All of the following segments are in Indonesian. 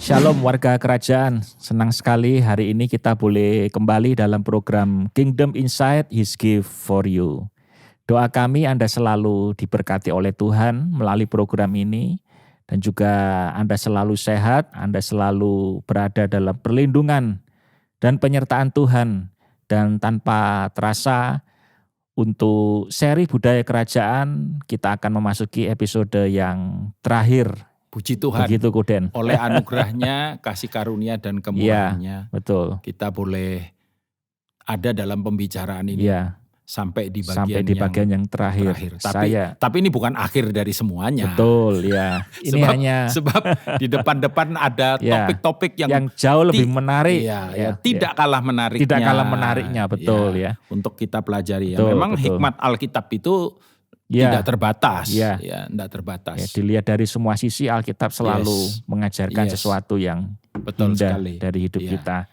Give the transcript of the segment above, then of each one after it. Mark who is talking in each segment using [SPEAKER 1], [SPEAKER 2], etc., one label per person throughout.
[SPEAKER 1] Shalom warga kerajaan, senang sekali hari ini kita boleh kembali dalam program Kingdom Insight His Gift for You. Doa kami Anda selalu diberkati oleh Tuhan melalui program ini dan juga Anda selalu sehat, Anda selalu berada dalam perlindungan dan penyertaan Tuhan. Dan tanpa terasa untuk seri budaya kerajaan kita akan memasuki episode yang terakhir.
[SPEAKER 2] Puji Tuhan.
[SPEAKER 1] Begitu Kuden.
[SPEAKER 2] Oleh anugerahnya, kasih karunia dan kemurahannya.
[SPEAKER 1] Ya, betul.
[SPEAKER 2] Kita boleh ada dalam pembicaraan ini.
[SPEAKER 1] Ya.
[SPEAKER 2] Sampai di
[SPEAKER 1] bagian yang terakhir.
[SPEAKER 2] Tapi ini bukan akhir dari semuanya.
[SPEAKER 1] Betul, ya. Ini
[SPEAKER 2] sebab di depan-depan ada topik-topik
[SPEAKER 1] yang jauh lebih menarik.
[SPEAKER 2] Tidak kalah menariknya.
[SPEAKER 1] Tidak kalah menariknya, betul ya.
[SPEAKER 2] Untuk kita pelajari.
[SPEAKER 1] Betul,
[SPEAKER 2] memang betul. Hikmat Alkitab itu tidak terbatas. Tidak terbatas.
[SPEAKER 1] Dilihat dari semua sisi Alkitab selalu mengajarkan sesuatu yang indah dari hidup kita.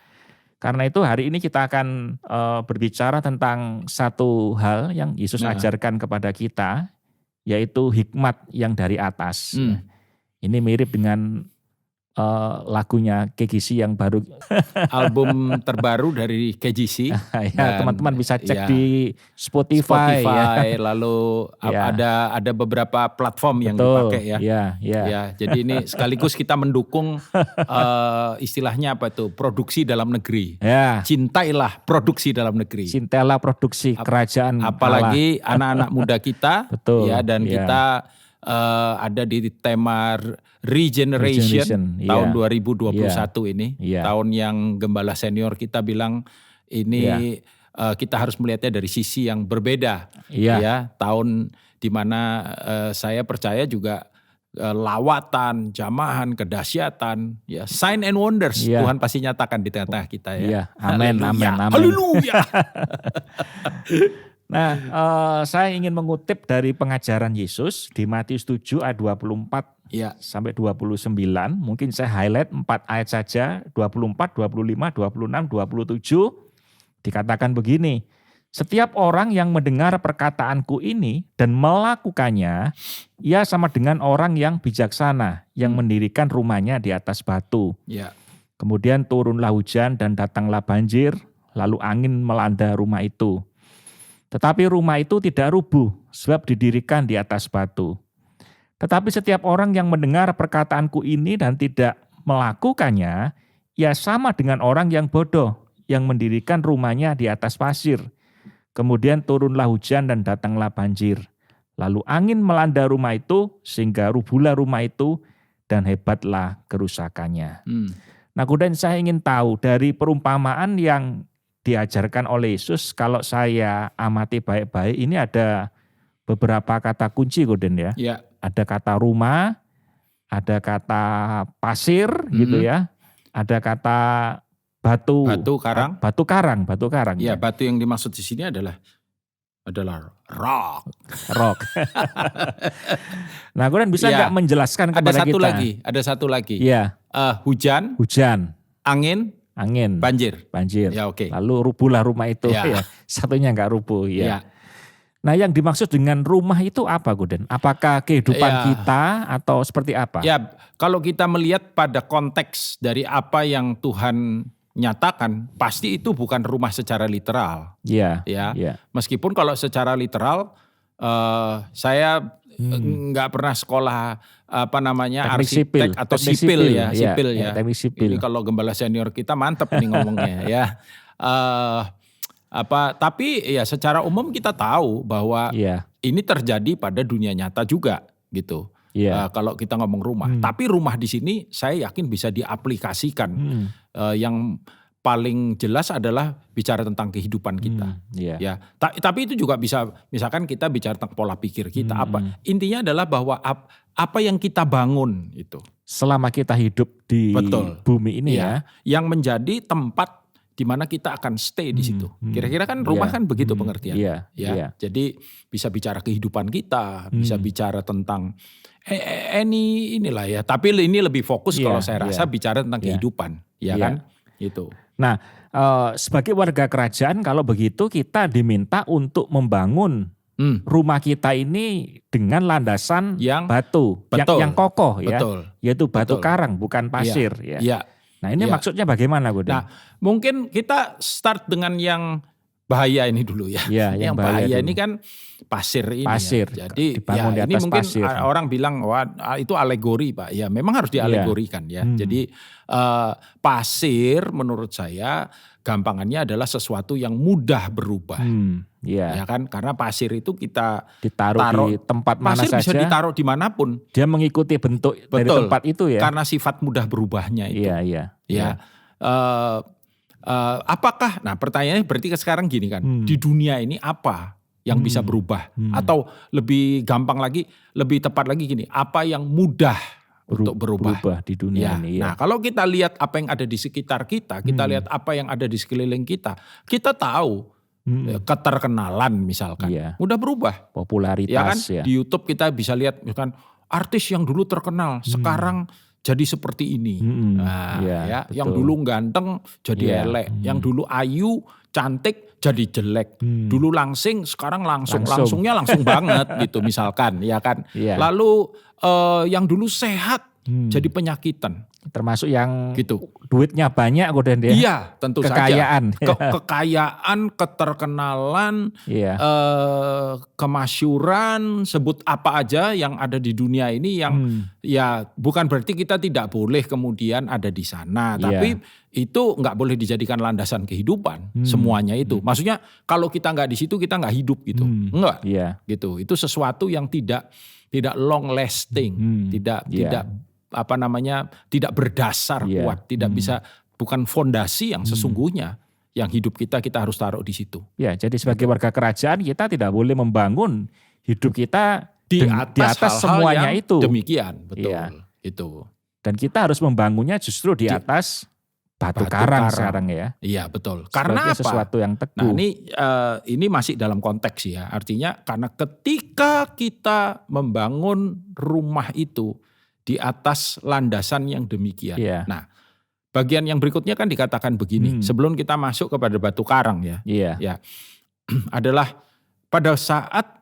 [SPEAKER 1] Karena itu hari ini kita akan berbicara tentang satu hal yang Yesus ajarkan kepada kita, yaitu hikmat yang dari atas. Ini mirip dengan lagunya KGC yang baru.
[SPEAKER 2] Album terbaru dari KGC.
[SPEAKER 1] Teman-teman bisa cek di Spotify
[SPEAKER 2] lalu ada beberapa platform yang dipakai ya. Jadi ini sekaligus kita mendukung istilahnya apa itu, produksi dalam negeri. Cintailah produksi dalam negeri.
[SPEAKER 1] Cintailah produksi kerajaan.
[SPEAKER 2] Apalagi anak-anak muda kita.
[SPEAKER 1] Betul.
[SPEAKER 2] Dan kita ada di tema Regeneration tahun 2021 ini. Tahun yang Gembala Senior kita bilang ini kita harus melihatnya dari sisi yang berbeda. Tahun dimana saya percaya juga lawatan, jamahan, kedahsyatan, sign and wonders Tuhan pasti nyatakan di tengah-tengah kita ya.
[SPEAKER 1] Amin, amin, amin.
[SPEAKER 2] Haleluya.
[SPEAKER 1] Nah, saya ingin mengutip dari pengajaran Yesus di Matius 7 ayat 24 sampai 29. Mungkin saya highlight 4 ayat saja, 24, 25, 26, 27. Dikatakan begini, setiap orang yang mendengar perkataanku ini dan melakukannya, ia sama dengan orang yang bijaksana, yang mendirikan rumahnya di atas batu. Kemudian turunlah hujan dan datanglah banjir, lalu angin melanda rumah itu. Tetapi rumah itu tidak rubuh, sebab didirikan di atas batu. Tetapi setiap orang yang mendengar perkataanku ini dan tidak melakukannya, ia sama dengan orang yang bodoh, yang mendirikan rumahnya di atas pasir. Kemudian turunlah hujan dan datanglah banjir. Lalu angin melanda rumah itu, sehingga rubuhlah rumah itu, dan hebatlah kerusakannya. Nah, kemudian saya ingin tahu dari perumpamaan yang diajarkan oleh Yesus, kalau saya amati baik-baik, ini ada beberapa kata kunci, Guden ya. Ada kata rumah, ada kata pasir gitu ya, ada kata batu karang.
[SPEAKER 2] Ya, batu yang dimaksud di sini adalah rock.
[SPEAKER 1] Nah, kemudian bisa nggak menjelaskan kepada kita?
[SPEAKER 2] Ada satu lagi. Hujan, angin, banjir. Ya, oke.
[SPEAKER 1] Lalu rubuhlah rumah itu. Satunya nggak rubuh. Nah, yang dimaksud dengan rumah itu apa, Guden? Apakah kehidupan kita atau seperti apa?
[SPEAKER 2] Ya, kalau kita melihat pada konteks dari apa yang Tuhan nyatakan, pasti itu bukan rumah secara literal. Meskipun kalau secara literal, saya nggak pernah sekolah arsitek atau sipil ya.
[SPEAKER 1] Teknik sipil.
[SPEAKER 2] Ini kalau Gembala Senior kita mantep nih ngomongnya ya. Tapi ya secara umum kita tahu bahwa ini terjadi pada dunia nyata juga gitu. Kalau kita ngomong rumah, tapi rumah di sini saya yakin bisa diaplikasikan. Yang paling jelas adalah bicara tentang kehidupan kita. Tapi itu juga bisa, misalkan kita bicara tentang pola pikir kita. Intinya adalah bahwa apa yang kita bangun itu
[SPEAKER 1] selama kita hidup di bumi ini
[SPEAKER 2] yang menjadi tempat di mana kita akan stay di situ. Kira-kira kan rumah kan begitu pengertian. Jadi bisa bicara kehidupan kita, bisa bicara tentang inilah ya. Tapi ini lebih fokus kalau saya rasa bicara tentang kehidupan, kan? Itu.
[SPEAKER 1] Nah, sebagai warga kerajaan kalau begitu kita diminta untuk membangun rumah kita ini dengan landasan yang batu, yang kokoh ya, yaitu batu karang bukan pasir ya. Nah ini maksudnya bagaimana Godin?
[SPEAKER 2] Nah mungkin kita start dengan yang bahaya ini dulu ya. Yang bahaya ini kan pasir ini. Ya. Jadi ya, ini mungkin pasir. Orang bilang wah itu alegori Pak. Ya memang harus dialegorikan ya. Jadi pasir menurut saya gampangannya adalah sesuatu yang mudah berubah. Ya kan, karena pasir itu kita
[SPEAKER 1] taruh di tempat mana saja.
[SPEAKER 2] Pasir bisa ditaruh dimanapun.
[SPEAKER 1] Dia mengikuti bentuk dari tempat itu ya.
[SPEAKER 2] Karena sifat mudah berubahnya itu. Apakah? Nah pertanyaannya berarti sekarang gini kan, di dunia ini apa yang bisa berubah? Atau lebih gampang lagi, lebih tepat lagi gini, apa yang mudah untuk berubah
[SPEAKER 1] di dunia ini.
[SPEAKER 2] Nah kalau kita lihat apa yang ada di sekitar kita lihat apa yang ada di sekeliling kita tahu keterkenalan misalkan mudah berubah.
[SPEAKER 1] Popularitas
[SPEAKER 2] ya kan? Di YouTube kita bisa lihat misalkan artis yang dulu terkenal sekarang jadi seperti ini. Yang dulu ganteng jadi elek, yang dulu ayu cantik jadi jelek, dulu langsing sekarang langsungnya langsung banget gitu misalkan ya kan. Lalu yang dulu sehat jadi penyakitan.
[SPEAKER 1] Termasuk yang gitu. Duitnya banyak Godin dia.
[SPEAKER 2] Iya tentu
[SPEAKER 1] kekayaan.
[SPEAKER 2] Saja. Kekayaan, keterkenalan, kemasyuran, sebut apa aja yang ada di dunia ini yang ya bukan berarti kita tidak boleh kemudian ada di sana. Tapi itu nggak boleh dijadikan landasan kehidupan semuanya itu. Maksudnya kalau kita nggak di situ kita nggak hidup gitu. Enggak gitu. Itu sesuatu yang tidak long lasting, tidak tidak berdasar kuat, tidak bisa, bukan fondasi yang sesungguhnya yang hidup kita harus taruh di situ.
[SPEAKER 1] Ya, jadi sebagai warga kerajaan kita tidak boleh membangun hidup kita di atas semuanya itu.
[SPEAKER 2] Demikian, betul. Itu.
[SPEAKER 1] Dan kita harus membangunnya justru di atas batu karang sekarang ya.
[SPEAKER 2] Iya, betul. Karena apa?
[SPEAKER 1] Sesuatu yang teguh.
[SPEAKER 2] Nah, ini masih dalam konteks ya. Artinya karena ketika kita membangun rumah itu di atas landasan yang demikian. Nah, bagian yang berikutnya kan dikatakan begini. Sebelum kita masuk kepada batu karang ya. Adalah pada saat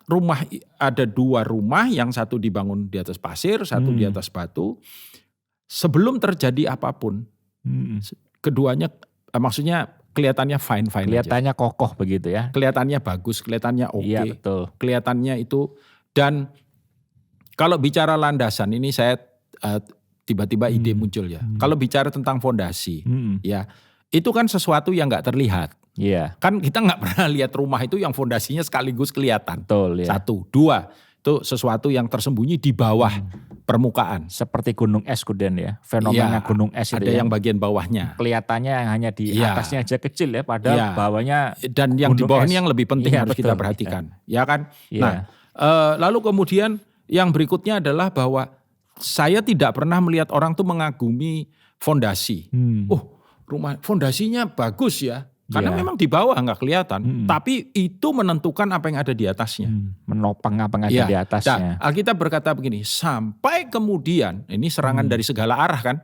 [SPEAKER 2] ada dua rumah, yang satu dibangun di atas pasir, satu di atas batu. Sebelum terjadi apapun, keduanya maksudnya kelihatannya fine-fine
[SPEAKER 1] kelihatannya aja. Kokoh begitu ya.
[SPEAKER 2] Kelihatannya bagus, kelihatannya oke.
[SPEAKER 1] Iya, betul.
[SPEAKER 2] Kelihatannya itu, dan kalau bicara landasan ini saya tiba-tiba ide muncul ya. Kalau bicara tentang fondasi, ya itu kan sesuatu yang nggak terlihat. Kan kita nggak pernah lihat rumah itu yang fondasinya sekaligus kelihatan.
[SPEAKER 1] Betul, ya.
[SPEAKER 2] Satu, dua, itu sesuatu yang tersembunyi di bawah permukaan.
[SPEAKER 1] Seperti gunung es Godin ya, fenomena gunung es itu.
[SPEAKER 2] Ada yang bagian bawahnya.
[SPEAKER 1] Kelihatannya hanya di atasnya aja kecil ya, padahal bawahnya.
[SPEAKER 2] Dan yang di bawah ini yang lebih penting harus kita perhatikan, ya kan? Nah, lalu kemudian yang berikutnya adalah bahwa saya tidak pernah melihat orang tuh mengagumi fondasi. Rumah fondasinya bagus ya. Karena memang di bawah nggak kelihatan. Tapi itu menentukan apa yang ada di atasnya.
[SPEAKER 1] Menopang apa yang ada di atasnya.
[SPEAKER 2] Nah, Alkitab berkata begini. Sampai kemudian, ini serangan dari segala arah kan.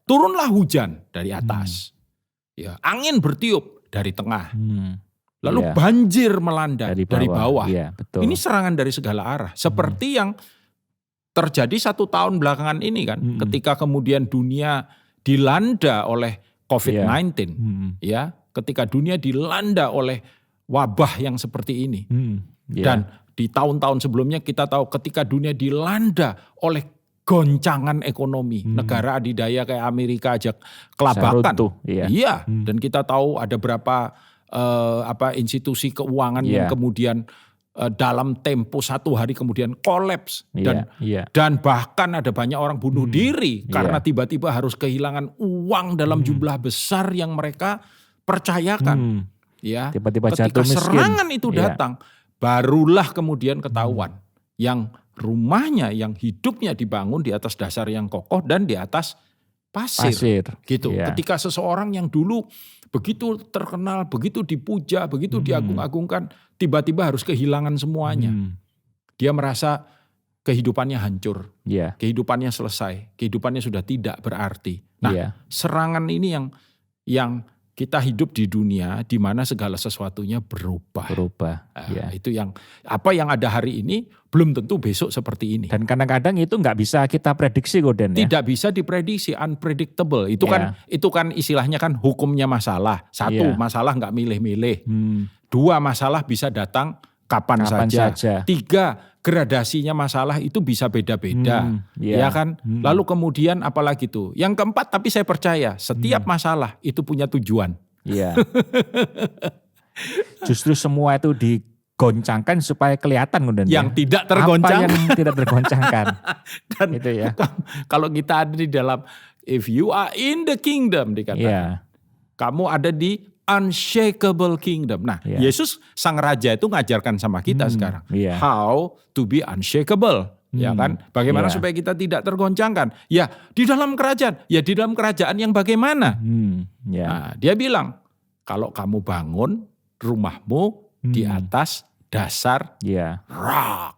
[SPEAKER 2] Turunlah hujan dari atas. Angin bertiup dari tengah. Lalu banjir melanda dari bawah.
[SPEAKER 1] Betul.
[SPEAKER 2] Ini serangan dari segala arah. Seperti yang terjadi 1 tahun belakangan ini kan, ketika kemudian dunia dilanda oleh COVID-19, ketika dunia dilanda oleh wabah yang seperti ini, dan di tahun-tahun sebelumnya kita tahu ketika dunia dilanda oleh goncangan ekonomi, negara adidaya kayak Amerika aja kelabakan, dan kita tahu ada berapa institusi keuangan yang kemudian dalam tempo 1 hari kemudian kolaps dan bahkan ada banyak orang bunuh diri karena tiba-tiba harus kehilangan uang dalam jumlah besar yang mereka percayakan.
[SPEAKER 1] Tiba-tiba
[SPEAKER 2] ketika
[SPEAKER 1] jatuh miskin.
[SPEAKER 2] Serangan itu datang, barulah kemudian ketahuan yang rumahnya, yang hidupnya dibangun di atas dasar yang kokoh dan di atas pasir. Gitu. Ketika seseorang yang dulu begitu terkenal, begitu dipuja, begitu diagung-agungkan, tiba-tiba harus kehilangan semuanya. Dia merasa kehidupannya hancur, kehidupannya selesai, kehidupannya sudah tidak berarti. Nah, serangan ini yang kita hidup di dunia di mana segala sesuatunya berubah.
[SPEAKER 1] Ya.
[SPEAKER 2] Itu yang apa yang ada hari ini belum tentu besok seperti ini.
[SPEAKER 1] Dan kadang-kadang itu nggak bisa kita prediksi, Koden, ya.
[SPEAKER 2] Tidak bisa diprediksi, unpredictable. Itu kan istilahnya kan hukumnya masalah. Satu, masalah nggak milih-milih. Dua, masalah bisa datang kapan saja. 3, gradasinya masalah itu bisa beda-beda. Ya kan? Lalu kemudian apalagi tuh? Yang keempat, tapi saya percaya setiap masalah itu punya tujuan.
[SPEAKER 1] Iya. Justru semua itu digoncangkan supaya kelihatan,
[SPEAKER 2] yang tidak tergoncang.
[SPEAKER 1] Apa yang tidak tergoncangkan.
[SPEAKER 2] Kan,
[SPEAKER 1] itu ya.
[SPEAKER 2] Kalau kita ada di dalam, if you are in the kingdom, dikatakan. Kamu ada di unshakable kingdom. Nah, Yesus sang raja itu ngajarkan sama kita sekarang. How to be unshakable. Ya kan? Bagaimana supaya kita tidak tergoncangkan? Ya, di dalam kerajaan. Ya, di dalam kerajaan yang bagaimana? Nah, dia bilang, kalau kamu bangun rumahmu di atas dasar rock.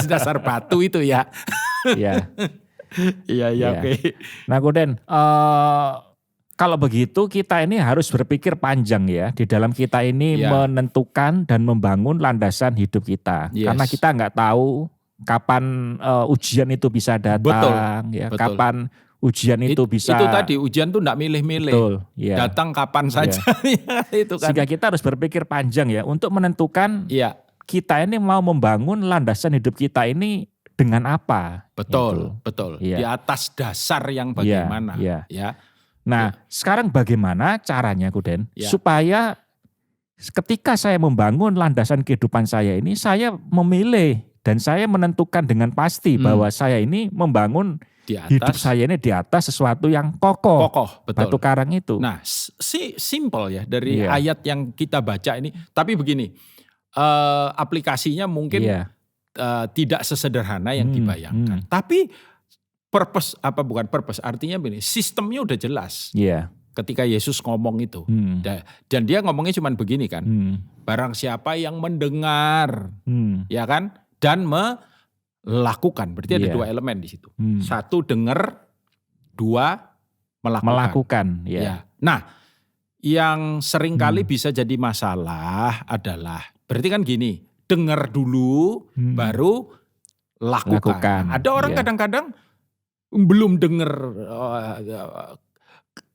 [SPEAKER 2] Dasar batu itu ya. Iya, oke.
[SPEAKER 1] Nah, Koden, kalau begitu kita ini harus berpikir panjang ya. Di dalam kita ini menentukan dan membangun landasan hidup kita. Karena kita nggak tahu kapan ujian itu bisa datang. Betul. Kapan ujian itu bisa.
[SPEAKER 2] Itu tadi, ujian tuh nggak milih-milih. Datang kapan saja. Itu kan.
[SPEAKER 1] Sehingga kita harus berpikir panjang ya. Untuk menentukan kita ini mau membangun landasan hidup kita ini dengan apa.
[SPEAKER 2] Betul. Di atas dasar yang bagaimana.
[SPEAKER 1] Nah, sekarang bagaimana caranya, Koden, supaya ketika saya membangun landasan kehidupan saya ini, saya memilih dan saya menentukan dengan pasti bahwa saya ini membangun hidup saya ini di atas sesuatu yang kokoh.
[SPEAKER 2] Betul.
[SPEAKER 1] Batu karang itu.
[SPEAKER 2] Nah, simple ya dari ayat yang kita baca ini. Tapi begini, aplikasinya mungkin tidak sesederhana yang dibayangkan. Tapi artinya begini, sistemnya udah jelas. Ketika Yesus ngomong itu. Dan dia ngomongnya cuma begini kan. Barang siapa yang mendengar, ya kan, dan melakukan. Berarti ada 2 elemen di situ. 1 dengar, 2 melakukan. Nah, yang seringkali bisa jadi masalah adalah, berarti kan gini, dengar dulu, baru lakukan. Ada orang kadang-kadang belum dengar,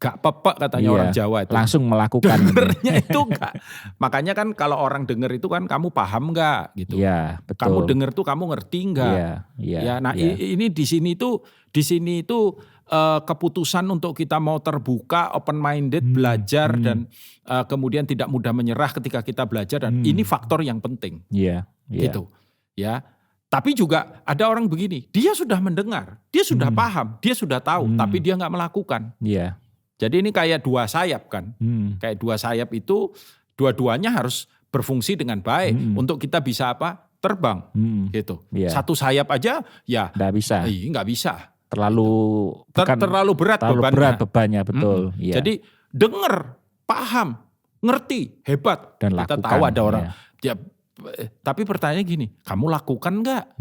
[SPEAKER 2] gak pepek katanya orang Jawa itu.
[SPEAKER 1] Langsung melakukan.
[SPEAKER 2] Dengernya itu gak. Makanya kan kalau orang dengar itu kan kamu paham gak gitu.
[SPEAKER 1] Betul.
[SPEAKER 2] Kamu dengar tuh kamu ngerti gak. Ini di sini itu keputusan untuk kita mau terbuka, open minded, belajar dan kemudian tidak mudah menyerah ketika kita belajar dan ini faktor yang penting. Gitu. Tapi juga ada orang begini, dia sudah mendengar, dia sudah paham, dia sudah tahu, tapi dia gak melakukan. Jadi ini kayak 2 sayap kan. Kayak 2 sayap itu dua-duanya harus berfungsi dengan baik untuk kita bisa terbang gitu.
[SPEAKER 1] 1
[SPEAKER 2] sayap aja ya
[SPEAKER 1] nggak bisa.
[SPEAKER 2] Nggak bisa.
[SPEAKER 1] Terlalu
[SPEAKER 2] berat
[SPEAKER 1] bebannya, betul.
[SPEAKER 2] Jadi dengar, paham, ngerti, hebat.
[SPEAKER 1] Dan
[SPEAKER 2] kita
[SPEAKER 1] lakukan,
[SPEAKER 2] tahu ada orang tapi pertanyaannya gini, kamu lakukan nggak?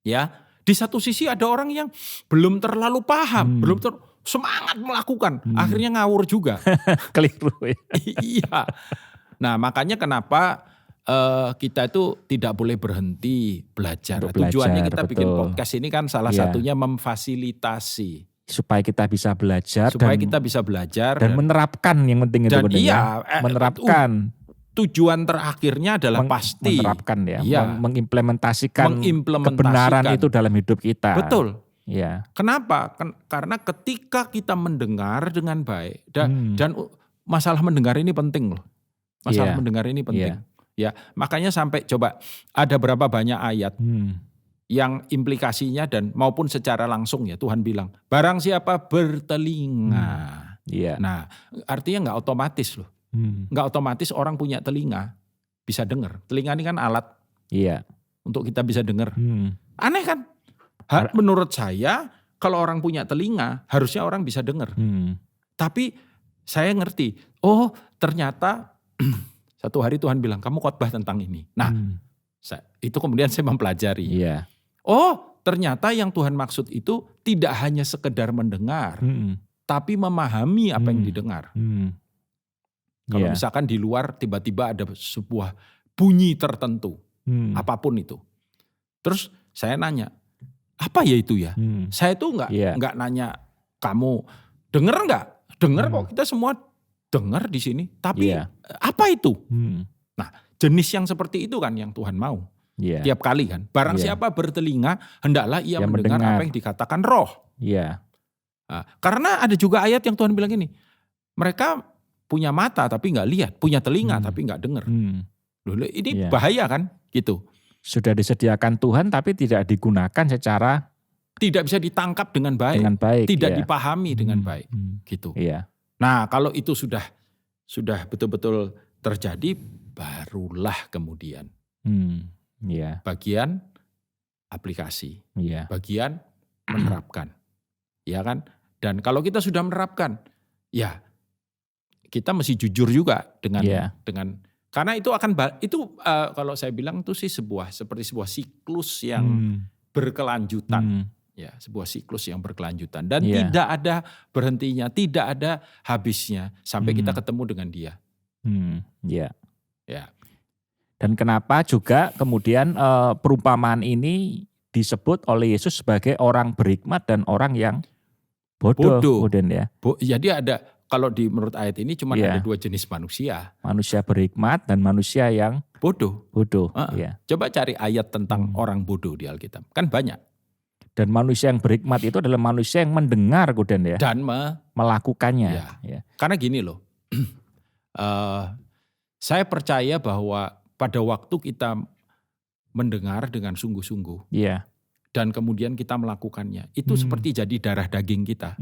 [SPEAKER 2] Ya, di satu sisi ada orang yang belum terlalu paham, belum semangat melakukan, akhirnya ngawur juga.
[SPEAKER 1] Keliru ya.
[SPEAKER 2] Iya. Nah, makanya kenapa kita itu tidak boleh berhenti belajar. Tujuannya kita bikin podcast ini kan salah satunya memfasilitasi.
[SPEAKER 1] Supaya kita bisa belajar.
[SPEAKER 2] Dan
[SPEAKER 1] menerapkan yang penting itu. Menerapkan.
[SPEAKER 2] Tujuan terakhirnya adalah pasti
[SPEAKER 1] menerapkan mengimplementasikan kebenaran itu dalam hidup kita.
[SPEAKER 2] Betul. Kenapa? Karena ketika kita mendengar dengan baik dan masalah mendengar ini penting loh. Mendengar ini penting. Makanya sampai coba ada berapa banyak ayat yang implikasinya dan maupun secara langsung ya Tuhan bilang, barang siapa bertelinga. Nah, artinya nggak otomatis loh. Nggak otomatis orang punya telinga bisa dengar. Telinga ini kan alat untuk kita bisa dengar. Aneh kan? Menurut saya kalau orang punya telinga harusnya orang bisa dengar. Tapi saya ngerti, oh ternyata satu hari Tuhan bilang kamu khotbah tentang ini. Nah itu kemudian saya mempelajari. Oh ternyata yang Tuhan maksud itu tidak hanya sekedar mendengar. tapi memahami apa yang didengar. Kalau misalkan di luar tiba-tiba ada sebuah bunyi tertentu, apapun itu. Terus saya nanya, apa ya itu ya? Saya tuh nggak nanya kamu denger nggak? Denger kok, kita semua denger di sini. Tapi apa itu? Nah, jenis yang seperti itu kan yang Tuhan mau. Tiap kali kan. Barang siapa bertelinga, hendaklah ia mendengar apa yang dikatakan Roh. Nah, karena ada juga ayat yang Tuhan bilang gini, mereka punya mata tapi nggak lihat, punya telinga tapi nggak dengar. Loh, ini bahaya kan, gitu.
[SPEAKER 1] Sudah disediakan Tuhan tapi tidak digunakan secara,
[SPEAKER 2] tidak bisa ditangkap dengan baik, tidak dipahami dengan baik, gitu. Nah, kalau itu sudah betul-betul terjadi, barulah kemudian bagian aplikasi, bagian menerapkan, ya kan? Dan kalau kita sudah menerapkan, ya kita mesti jujur juga dengan karena itu akan kalau saya bilang itu sih seperti sebuah siklus yang berkelanjutan. Ya, sebuah siklus yang berkelanjutan dan tidak ada berhentinya, tidak ada habisnya sampai kita ketemu dengan Dia.
[SPEAKER 1] Dan kenapa juga kemudian perumpamaan ini disebut oleh Yesus sebagai orang berhikmat dan orang yang bodoh.
[SPEAKER 2] Jadi ada, kalau menurut ayat ini cuma ada dua jenis manusia.
[SPEAKER 1] Manusia berhikmat dan manusia yang
[SPEAKER 2] bodoh. Coba cari ayat tentang orang bodoh di Alkitab, kan banyak.
[SPEAKER 1] Dan manusia yang berhikmat itu adalah manusia yang mendengar
[SPEAKER 2] dan
[SPEAKER 1] melakukannya.
[SPEAKER 2] Karena gini loh, saya percaya bahwa pada waktu kita mendengar dengan sungguh-sungguh, dan kemudian kita melakukannya, itu seperti jadi darah daging kita,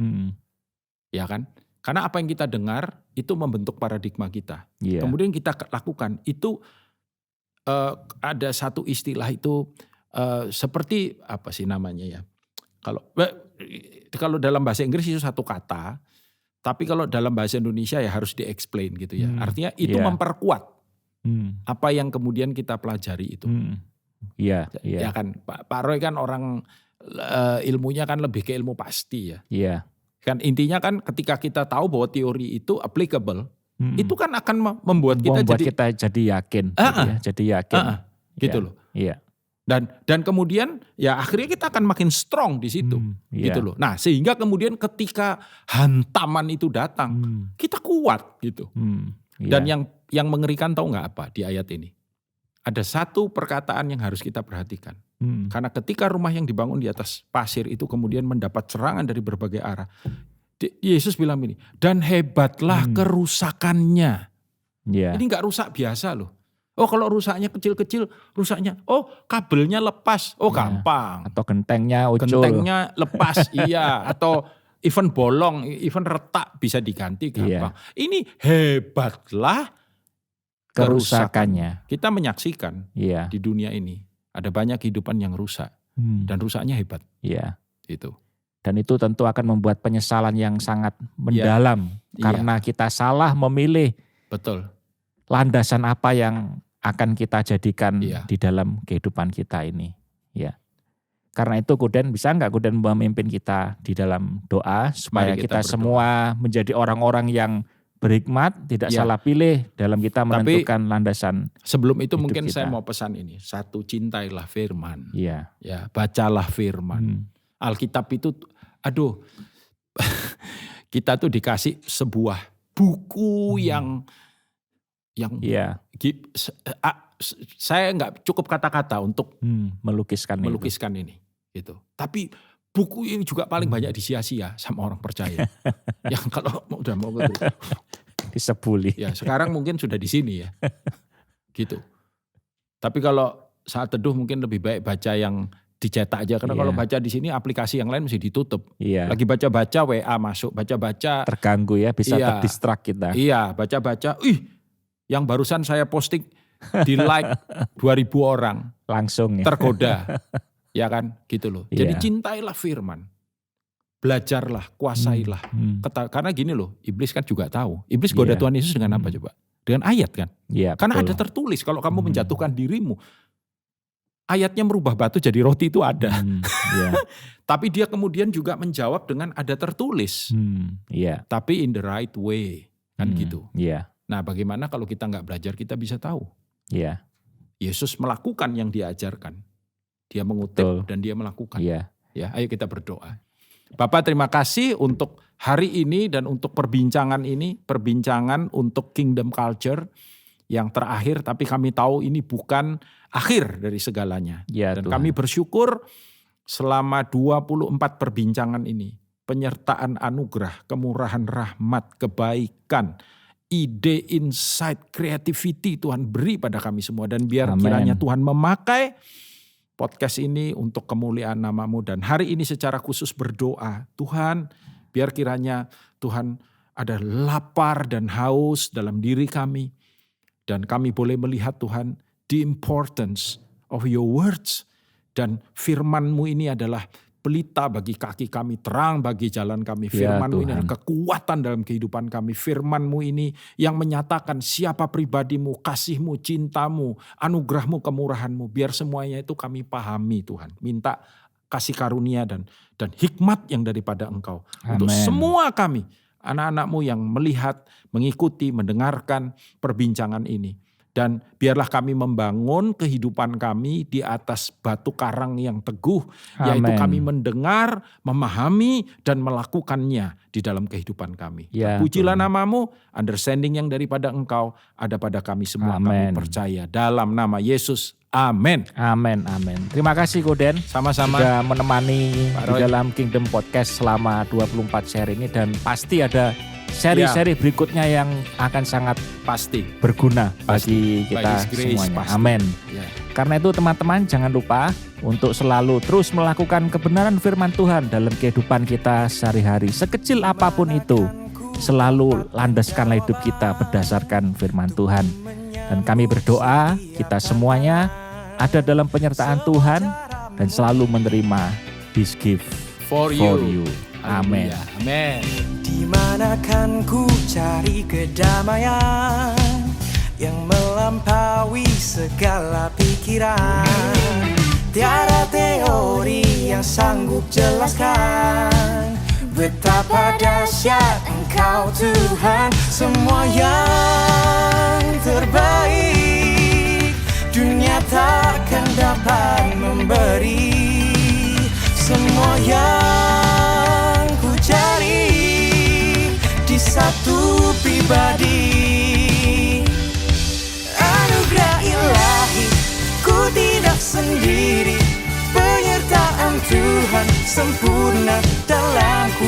[SPEAKER 2] ya kan? Karena apa yang kita dengar itu membentuk paradigma kita. Kemudian kita lakukan itu, ada satu istilah itu. Seperti apa sih namanya ya? Kalau dalam bahasa Inggris itu satu kata, tapi kalau dalam bahasa Indonesia ya harus di-explain gitu ya. Artinya itu memperkuat apa yang kemudian kita pelajari itu. Ya kan, Pak Roy kan orang ilmunya kan lebih ke ilmu pasti ya. Kan intinya kan ketika kita tahu bahwa teori itu applicable, itu kan akan membuat kita
[SPEAKER 1] jadi yakin,
[SPEAKER 2] gitu loh. Dan kemudian ya akhirnya kita akan makin strong di situ, gitu loh. Nah, sehingga kemudian ketika hantaman itu datang, kita kuat gitu. Dan yang mengerikan tahu nggak apa di ayat ini? Ada satu perkataan yang harus kita perhatikan. Karena ketika rumah yang dibangun di atas pasir itu kemudian mendapat serangan dari berbagai arah, Yesus bilang ini, dan hebatlah kerusakannya. Ini nggak rusak biasa loh. Oh, kalau rusaknya kecil-kecil, rusaknya, kabelnya lepas, gampang.
[SPEAKER 1] Atau gentengnya ucul.
[SPEAKER 2] Gentengnya lepas, atau even bolong, even retak bisa diganti gampang. Ini hebatlah kerusakannya. Kita menyaksikan di dunia ini ada banyak kehidupan yang rusak dan rusaknya hebat. Itu.
[SPEAKER 1] Dan itu tentu akan membuat penyesalan yang sangat mendalam karena kita salah memilih.
[SPEAKER 2] Betul.
[SPEAKER 1] Landasan apa yang akan kita jadikan di dalam kehidupan kita ini. Karena itu Kuden bisa nggak Kuden memimpin kita di dalam doa supaya kita semua menjadi orang-orang yang berhikmat, tidak salah pilih dalam kita menentukan landasan.
[SPEAKER 2] Sebelum itu mungkin kita. Saya mau pesan ini, satu, cintailah firman. Bacalah firman. Alkitab itu, kita tuh dikasih sebuah buku yang saya nggak cukup kata-kata untuk
[SPEAKER 1] melukiskan
[SPEAKER 2] ini gitu. Tapi buku ini juga paling banyak disia-sia sama orang percaya. Yang kalau udah mau
[SPEAKER 1] disebuli.
[SPEAKER 2] Sekarang mungkin sudah di sini ya. Gitu. Tapi kalau saat teduh mungkin lebih baik baca yang dicetak aja, karena kalau baca di sini aplikasi yang lain mesti ditutup. Lagi baca-baca WA masuk, baca-baca
[SPEAKER 1] terganggu ya, bisa terdistract kita.
[SPEAKER 2] Baca-baca, yang barusan saya posting di like 2.000 orang.
[SPEAKER 1] Langsung ya.
[SPEAKER 2] Tergoda. Ya kan, gitu loh. Jadi cintailah firman. Belajarlah, kuasailah. Karena gini loh, iblis kan juga tahu. Iblis goda Tuhan Yesus dengan apa coba? Dengan ayat kan. Karena ada tertulis kalau kamu menjatuhkan dirimu. ayatnya merubah batu jadi roti itu ada. Tapi dia kemudian juga menjawab dengan ada tertulis. Tapi in the right way. Kan gitu. Nah bagaimana kalau kita gak belajar kita bisa tahu. Yesus melakukan yang dia ajarkan. Dia mengutip dan dia melakukan. Ya, ayo kita berdoa. Bapak terima kasih untuk hari ini dan untuk perbincangan ini. Perbincangan untuk kingdom culture yang terakhir. Tapi kami tahu ini bukan akhir dari segalanya. Dan Tuhan. Kami bersyukur selama 24 perbincangan ini. Penyertaan anugerah, kemurahan rahmat, kebaikan, ide, insight, creativity Tuhan beri pada kami semua. Dan biar kiranya Tuhan memakai podcast ini untuk kemuliaan nama-Mu. Dan hari ini secara khusus berdoa, Tuhan biar kiranya Tuhan ada lapar dan haus dalam diri kami. Dan kami boleh melihat Tuhan the importance of your words. Dan firman-Mu ini adalah pelita bagi kaki kami, terang bagi jalan kami. Firman-Mu ini adalah kekuatan dalam kehidupan kami. Firman-Mu ini yang menyatakan siapa pribadi-Mu, kasih-Mu, cinta-Mu, anugerah-Mu, kemurahan-Mu. Biar semuanya itu kami pahami Tuhan. Minta kasih karunia dan hikmat yang daripada Engkau. Untuk semua kami, anak-anak-Mu yang melihat, mengikuti, mendengarkan perbincangan ini. Dan biarlah kami membangun kehidupan kami di atas batu karang yang teguh. Yaitu kami mendengar, memahami, dan melakukannya di dalam kehidupan kami. Pujilah nama-Mu, understanding yang daripada Engkau ada pada kami semua. Kami percaya dalam nama Yesus. Amin.
[SPEAKER 1] Amin. Terima kasih Koden.
[SPEAKER 2] Sama-sama.
[SPEAKER 1] Sudah menemani di dalam Kingdom Podcast selama 24 seri ini. Dan pasti ada seri-seri berikutnya yang akan sangat
[SPEAKER 2] pasti
[SPEAKER 1] berguna bagi kita semuanya. Amin. Karena itu teman-teman jangan lupa untuk selalu terus melakukan kebenaran firman Tuhan dalam kehidupan kita sehari-hari. Sekecil apapun itu, selalu landaskanlah hidup kita berdasarkan firman Tuhan. Dan kami berdoa kita semuanya ada dalam penyertaan Tuhan dan selalu menerima His gift for you. Amin.
[SPEAKER 2] Amin.
[SPEAKER 3] Di mana kan ku cari kedamaian yang melampaui segala pikiran. Tiada teori yang sanggup jelaskan betapa dahsyat Engkau Tuhan. Semua yang terbaik dunia takkan dapat memberi. Semua yang ku cari di satu pribadi. Anugerah ilahi, ku tidak sendiri. Penyertaan Tuhan sempurna dalamku.